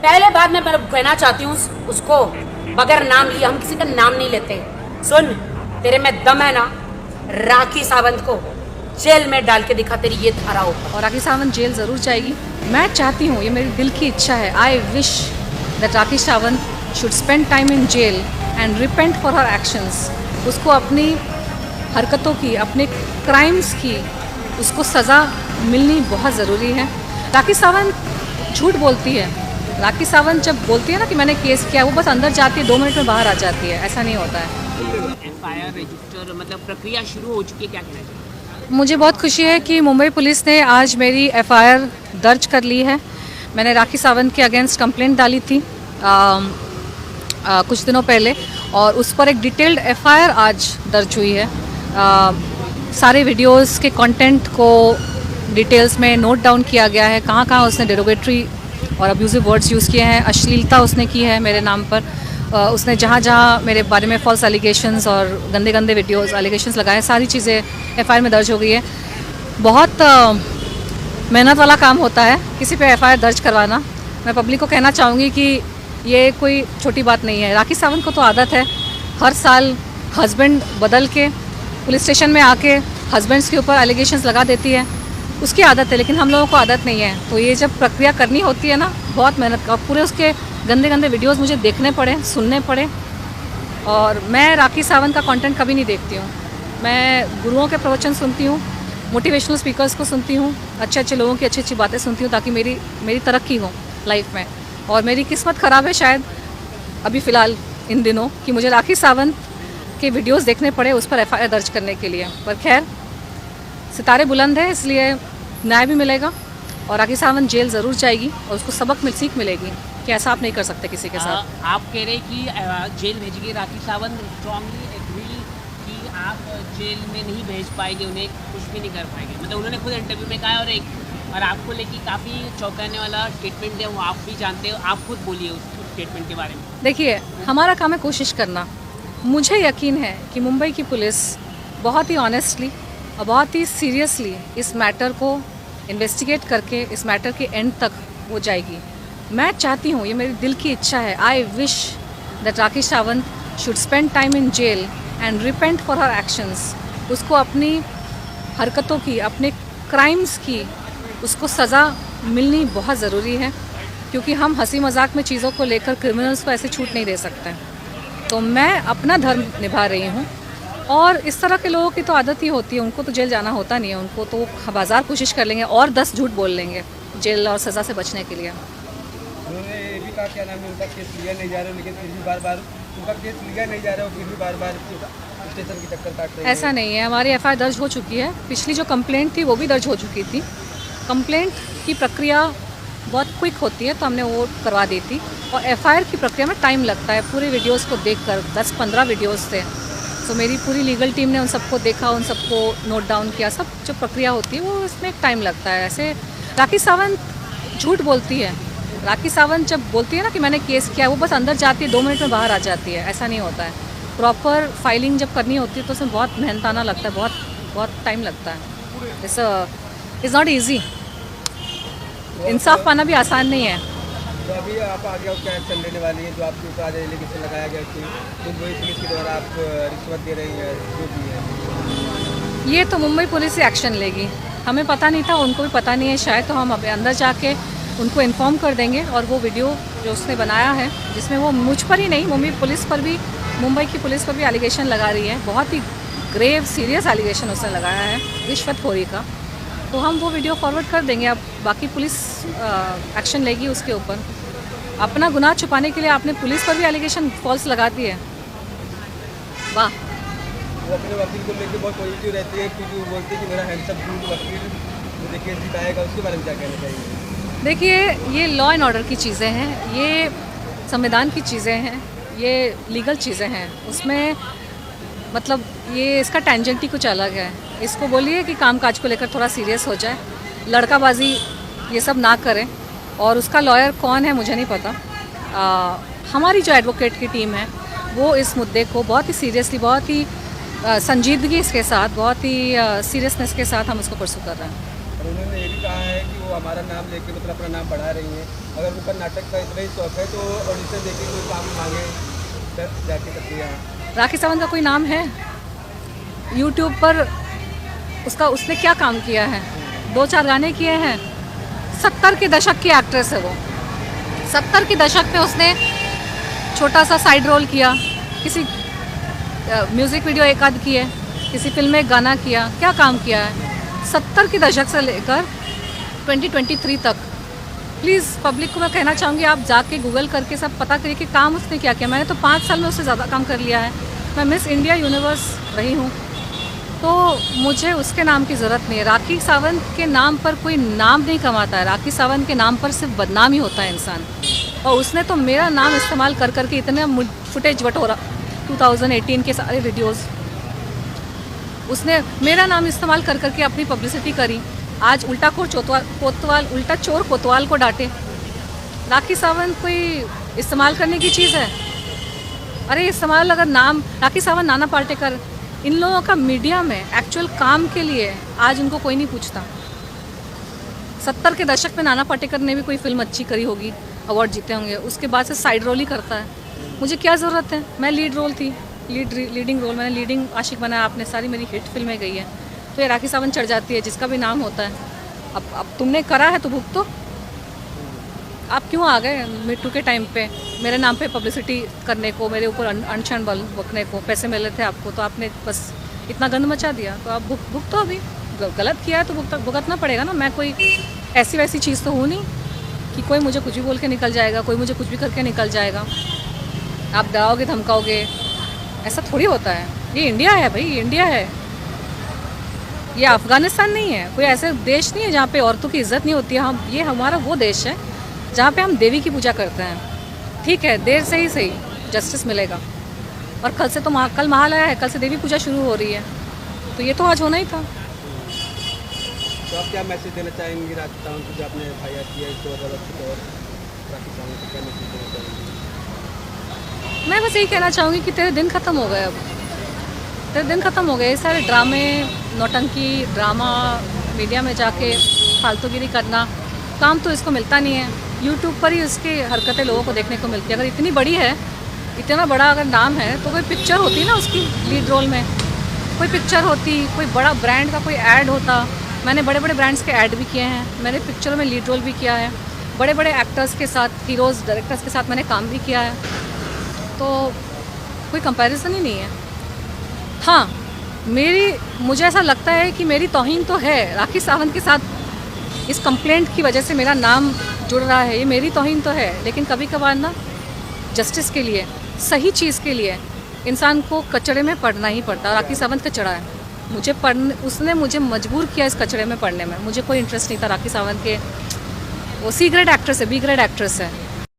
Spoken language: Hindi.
पहले बात मैं कहना चाहती हूँ उसको, बगैर नाम लिए हम किसी का नाम नहीं लेते। सुन, तेरे में दम है ना, राखी सावंत को जेल में डाल के दिखा तेरी ये धारा ऊपर। और राखी सावंत जेल ज़रूर जाएगी। मैं चाहती हूँ, ये मेरी दिल की इच्छा है, I wish that Rakhi Sawant should spend time in jail and repent for her actions. उसको अपनी हरकतों की, अपने क्राइम्स की, उसको सज़ा मिलनी बहुत ज़रूरी है। राखी सावंत झूठ बोलती है। राखी सावंत जब बोलती है ना कि मैंने केस किया, वो बस अंदर जाती है, 2 मिनट में बाहर आ जाती है। ऐसा नहीं होता है। एफआईआर रजिस्टर मतलब प्रक्रिया शुरू हो चुकी है, क्या कहना चाहिए? मुझे बहुत खुशी है कि मुंबई पुलिस ने आज मेरी एफआईआर दर्ज कर ली है। मैंने राखी सावंत के अगेंस्ट कंप्लेंट डाली थी कुछ दिनों पहले, और उस पर एक डिटेल्ड एफआईआर आज दर्ज हुई है। सारे वीडियोस के कंटेंट को डिटेल्स में नोट डाउन किया गया है, कहाँ कहाँ उसने डेरोगेटरी और अब्यूजिव वर्ड्स यूज़ किए हैं, अश्लीलता उसने की है मेरे नाम पर। उसने जहाँ जहाँ मेरे बारे में फॉल्स एलिगेशंस और गंदे गंदे वीडियोस एलिगेशंस लगाए, सारी चीज़ें एफआईआर में दर्ज हो गई है। बहुत मेहनत वाला काम होता है किसी पे एफआईआर दर्ज करवाना। मैं पब्लिक को कहना चाहूँगी कि ये कोई छोटी बात नहीं है। राखी सावंत को तो आदत है हर साल हस्बैंड बदल के पुलिस स्टेशन में आके हस्बैंड्स के ऊपर एलिगेशंस लगा देती है, उसकी आदत है, लेकिन हम लोगों को आदत नहीं है। तो ये जब प्रक्रिया करनी होती है ना, बहुत मेहनत का, पूरे उसके गंदे गंदे वीडियोस मुझे देखने पड़े, सुनने पड़े। और मैं राखी सावंत का कंटेंट कभी नहीं देखती हूँ। मैं गुरुओं के प्रवचन सुनती हूँ, मोटिवेशनल स्पीकर्स को सुनती हूँ, अच्छे अच्छे लोगों की अच्छी अच्छी बातें सुनती हूँ, ताकि मेरी तरक्की हो लाइफ में। और मेरी किस्मत ख़राब है शायद अभी फ़िलहाल इन दिनों कि मुझे राखी सावंत के वीडियोस देखने पड़े उस पर एफआईआर दर्ज करने के लिए। पर खैर, सितारे बुलंद है, इसलिए न्याय भी मिलेगा और राखी सावंत जेल ज़रूर जाएगी और उसको सीख मिलेगी कि ऐसा आप नहीं कर सकते किसी के साथ। आप कह रहे कि जेल भेजिए राखी सावंत, स्ट्रांगली एग्री कि आप जेल में नहीं भेज पाएंगे, उन्हें कुछ भी नहीं कर पाएंगे, मतलब उन्होंने खुद इंटरव्यू में कहा। और आपको लेके काफ़ी चौंकाने वाला स्टेटमेंट है, वो आप भी जानते हो, आप खुद बोलिए उस स्टेटमेंट के बारे में। देखिए, हमारा काम है कोशिश करना। मुझे यकीन है कि मुंबई की पुलिस बहुत ही ऑनेस्टली और बहुत ही सीरियसली इस मैटर को इन्वेस्टिगेट करके इस मैटर के एंड तक वो जाएगी। मैं चाहती हूँ, ये मेरी दिल की इच्छा है, I wish that Rakhi Sawant should spend time in jail and repent for her actions. उसको अपनी हरकतों की, अपने क्राइम्स की, उसको सज़ा मिलनी बहुत ज़रूरी है, क्योंकि हम हंसी मजाक में चीज़ों को लेकर क्रिमिनल्स को ऐसे छूट नहीं दे सकते। तो मैं अपना धर्म निभा रही हूँ, और इस तरह के लोगों की तो आदत ही होती है, उनको तो जेल जाना होता नहीं है, उनको तो बाजार कोशिश कर लेंगे और 10 झूठ बोल लेंगे जेल और सज़ा से बचने के लिए। उन्होंने ये भी कहा, क्या नाम है, उनका केस लिया नहीं जा रहा, लेकिन फिर भी बार बार उनका केस लिया नहीं जा रहा, फिर भी बार बार स्टेशन की चक्कर काट रहे हैं। ऐसा नहीं है, हमारी एफआईआर दर्ज हो चुकी है। पिछली जो कंप्लेंट थी वो भी दर्ज हो चुकी थी। कंप्लेंट की प्रक्रिया बहुत क्विक होती है, तो हमने वो करवा दी थी। और एफआईआर की प्रक्रिया में टाइम लगता है, पूरे वीडियोस को देखकर 10-15 वीडियोस थे, तो मेरी पूरी लीगल टीम ने उन सबको देखा, उन सबको नोट डाउन किया। सब जो प्रक्रिया होती है वो इसमें टाइम लगता है। ऐसे राखी सावंत झूठ बोलती है। राखी सावंत जब बोलती है ना कि मैंने केस किया, वो बस अंदर जाती है, 2 मिनट में बाहर आ जाती है। ऐसा नहीं होता है। प्रॉपर फाइलिंग जब करनी होती है तो उसमें बहुत मेहनताना लगता है, बहुत टाइम लगता है। It's not easy. इंसाफ पाना भी आसान नहीं है। तो अभी आप आगे और क्या एक्शन लेने वाली है, जो आपके ऊपर आज एलिगेशन लगाया गया कि मुंबई पुलिस के द्वारा आप रिश्वत दे रही हैं, जो भी है? ये तो मुंबई पुलिस ही एक्शन लेगी। हमें पता नहीं था, उनको भी पता नहीं है शायद, तो हम अब अंदर जाके उनको इन्फॉर्म कर देंगे। और वो वीडियो जो उसने बनाया है, जिसमें वो मुझ पर ही नहीं, मुंबई की पुलिस पर भी एलिगेशन लगा रही है, बहुत ही ग्रेव सीरियस एलिगेशन उसने लगाया है रिश्वतखोरी का, तो हम वो वीडियो फॉरवर्ड कर देंगे। अब बाकी पुलिस एक्शन लेगी उसके ऊपर। अपना गुनाह छुपाने के लिए आपने पुलिस पर भी एलिगेशन फॉल्स लगा दी है। वाह। वो अपने वकील को लेकर बहुत पॉजिटिव रहती है, क्योंकि वो बोलती है कि मेरा हैंडसम गुड वकील मुझे केस जिताएगा। उसके बारे में क्या कहना चाहिए? देखिए, ये लॉ एंड ऑर्डर की चीज़ें हैं, ये संविधान की चीज़ें हैं, ये लीगल चीज़ें हैं। उसमें मतलब ये इसका टेंजेंट ही कुछ अलग है। इसको बोलिए कि कामकाज को लेकर थोड़ा सीरियस हो जाए, लड़काबाजी ये सब ना करें। और उसका लॉयर कौन है मुझे नहीं पता। हमारी जो एडवोकेट की टीम है वो इस मुद्दे को बहुत ही सीरियसली, बहुत ही संजीदगी के साथ, बहुत ही सीरियसनेस के साथ हम उसको परसू कर रहे हैं। और उन्होंने ये भी कहा है कि वो हमारा नाम लेके मतलब अपना नाम बढ़ा रही हैं। अगर उनका नाटक का इतना ही शौक है तो ऑडिशन देके कोई काम मांगे जाके सकती है। राखी सावंत का कोई नाम है यूट्यूब पर? उसने क्या काम किया है? 2-4 गाने किए हैं। 70 के दशक की एक्ट्रेस है वो। 70 के दशक में उसने छोटा सा साइड रोल किया, किसी म्यूज़िक वीडियो एक आध की है, किसी फिल्म में एक गाना किया, क्या काम किया है 70 के दशक से लेकर 2023 तक। प्लीज़ पब्लिक को मैं कहना चाहूँगी, आप जाके गूगल करके सब पता करिए कि काम उसने क्या किया। मैंने तो 5 साल में उससे ज़्यादा काम कर लिया है। मैं मिस इंडिया यूनिवर्स रही हूँ, तो मुझे उसके नाम की ज़रूरत नहीं है। राखी सावंत के नाम पर कोई नाम नहीं कमाता है। राखी सावंत के नाम पर सिर्फ बदनाम ही होता है इंसान। और उसने तो मेरा नाम इस्तेमाल कर करके इतने फुटेज बटोरा 2018 के सारे वीडियोस, उसने मेरा नाम इस्तेमाल कर करके अपनी पब्लिसिटी करी। आज उल्टा चोर कोतवाल को डांटे। राखी सावंत कोई इस्तेमाल करने की चीज़ है? अरे इस्तेमाल अगर नाम राखी सावंत, नाना पाटेकर, इन लोगों का मीडिया में एक्चुअल काम के लिए आज उनको कोई नहीं पूछता। 70 के दशक में नाना पाटेकर ने भी कोई फिल्म अच्छी करी होगी, अवार्ड जीते होंगे, उसके बाद से साइड रोल ही करता है। मुझे क्या ज़रूरत है? मैं लीड रोल थी, लीडिंग रोल, मैंने लीडिंग आशिक बनाया आपने, सारी मेरी हिट फिल्में गई है। तो ये राखी सावंत चढ़ जाती है, जिसका भी नाम होता है। अब तुमने करा है तो भुगतो। आप क्यों आ गए मिट्टू के टाइम पे मेरे नाम पे पब्लिसिटी करने को, मेरे ऊपर अनशन बकने को? पैसे मिले थे आपको तो आपने बस इतना गंद मचा दिया, तो आप भुगतो। अभी गलत किया है तो भुगतना पड़ेगा ना। मैं कोई ऐसी वैसी चीज़ तो हूँ नहीं कि कोई मुझे कुछ भी बोल के निकल जाएगा, कोई मुझे कुछ भी करके निकल जाएगा। आप डराओगे धमकाओगे, ऐसा थोड़ी होता है। ये इंडिया है भाई, ये इंडिया है, ये अफ़गानिस्तान नहीं है। कोई ऐसे देश नहीं है जहाँ पे औरतों की इज्जत नहीं होती है। ये हमारा वो देश है जहाँ पे हम देवी की पूजा करते हैं। ठीक है, देर से ही सही जस्टिस मिलेगा। और कल से तो कल महालया है, कल से देवी पूजा शुरू हो रही है, तो ये तो आज होना ही था। तो आप क्या मैसेज देना चाहेंगी राखी सावंत को, जो आपने एफआईआर किया है इसको अदालत और राखी सावंत को क्या मैसेज देना चाहेंगी? मैं बस यही कहना चाहूँगी कि तेरे दिन ख़त्म हो गए। अब तेरे दिन ख़त्म हो गए। ये सारे ड्रामे, नौटंकी ड्रामा, मीडिया में जाके फालतूगिरी करना, काम तो इसको मिलता नहीं है। यूट्यूब पर ही उसकी हरकतें लोगों को देखने को मिलती है। अगर इतनी बड़ी है, इतना बड़ा अगर नाम है, तो कोई पिक्चर होती ना उसकी लीड रोल में, कोई पिक्चर होती, कोई बड़ा ब्रांड का कोई ऐड होता। मैंने बड़े बड़े ब्रांड्स के ऐड भी किए हैं, मैंने पिक्चरों में लीड रोल भी किया है, बड़े बड़े एक्टर्स के साथ, हीरोज़, डायरेक्टर्स के साथ मैंने काम भी किया है, तो कोई कंपैरिजन ही नहीं है। हाँ, मुझे ऐसा लगता है कि मेरी तौहीन तो है राखी सावंत के साथ। इस कंप्लेंट की वजह से मेरा नाम जुड़ रहा है, ये मेरी तौहीन तो है। लेकिन कभी कभार ना जस्टिस के लिए, सही चीज़ के लिए इंसान को कचड़े में पड़ना ही पड़ता। राखी सावंत कचड़ा है, उसने मुझे मजबूर किया इस कचड़े में पड़ने में। मुझे कोई इंटरेस्ट नहीं था राखी सावंत के। वो सी ग्रेड एक्ट्रेस है, बी ग्रेड एक्ट्रेस है।